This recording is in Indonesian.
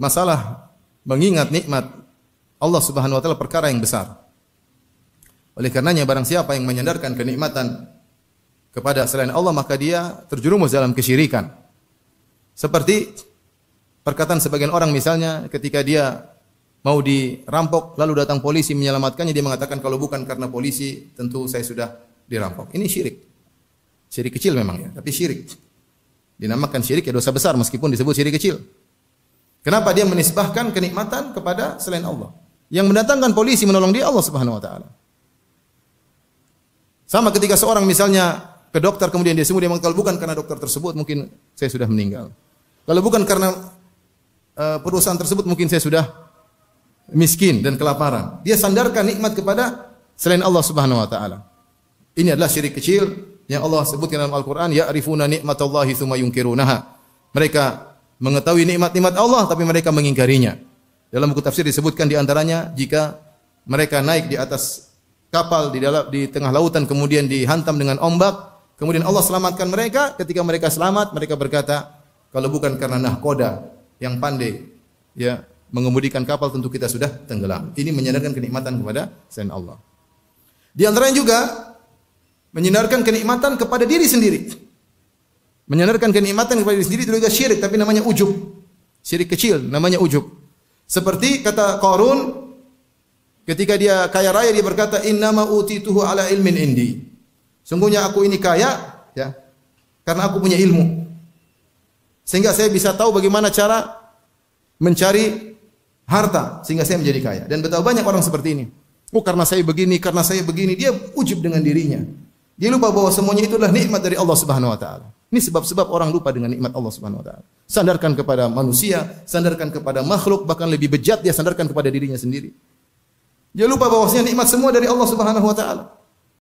masalah mengingat nikmat Allah Subhanahu wa taala perkara yang besar. Oleh karenanya barang siapa yang menyandarkan kenikmatan kepada selain Allah maka dia terjerumus dalam kesyirikan. Seperti perkataan sebagian orang misalnya ketika dia mau dirampok lalu datang polisi menyelamatkannya, dia mengatakan kalau bukan karena polisi tentu saya sudah dirampok. Ini syirik. Syirik kecil memang ya, tapi syirik. Dinamakan syirik ya dosa besar meskipun disebut syirik kecil. Kenapa dia menisbahkan kenikmatan kepada selain Allah? Yang mendatangkan polisi menolong dia Allah Subhanahu wa taala. Sama ketika seorang misalnya ke dokter kemudian dia sembuh, dia mengatakan kalau bukan karena dokter tersebut mungkin saya sudah meninggal. Kalau bukan karena perusahaan tersebut mungkin saya sudah miskin dan kelaparan. Dia sandarkan nikmat kepada selain Allah Subhanahu wa taala. Ini adalah syirik kecil yang Allah sebutkan dalam Al-Qur'an, ya'rifuna nikmatallahi tsumma yunkirunaha. Mereka mengetahui nikmat-nikmat Allah tapi mereka mengingkarinya. Dalam buku tafsir disebutkan di antaranya jika mereka naik di atas kapal di tengah lautan kemudian dihantam dengan ombak, kemudian Allah selamatkan mereka, ketika mereka selamat mereka berkata, kalau bukan karena nahkoda yang pandai ya mengemudikan kapal tentu kita sudah tenggelam. Ini menyandarkan kenikmatan kepada selain Allah. Di antaranya juga menyandarkan kenikmatan kepada diri sendiri. Menyandarkan kenikmatan kepada diri sendiri itu juga syirik, tapi namanya ujub. Syirik kecil, namanya ujub. Seperti kata Qarun, ketika dia kaya raya, dia berkata, innama utituhu ala ilmin indi. Sungguhnya aku ini kaya, ya, karena aku punya ilmu. Sehingga saya bisa tahu bagaimana cara mencari harta, sehingga saya menjadi kaya. Dan betapa banyak orang seperti ini. Oh, karena saya begini, dia ujub dengan dirinya. Dia lupa bahwa semuanya itu adalah nikmat dari Allah Subhanahu wa taala. Ini sebab-sebab orang lupa dengan nikmat Allah Subhanahu wa taala. Sandarkan kepada manusia, sandarkan kepada makhluk, bahkan lebih bejat dia sandarkan kepada dirinya sendiri. Dia lupa bahwasanya nikmat semua dari Allah Subhanahu wa taala.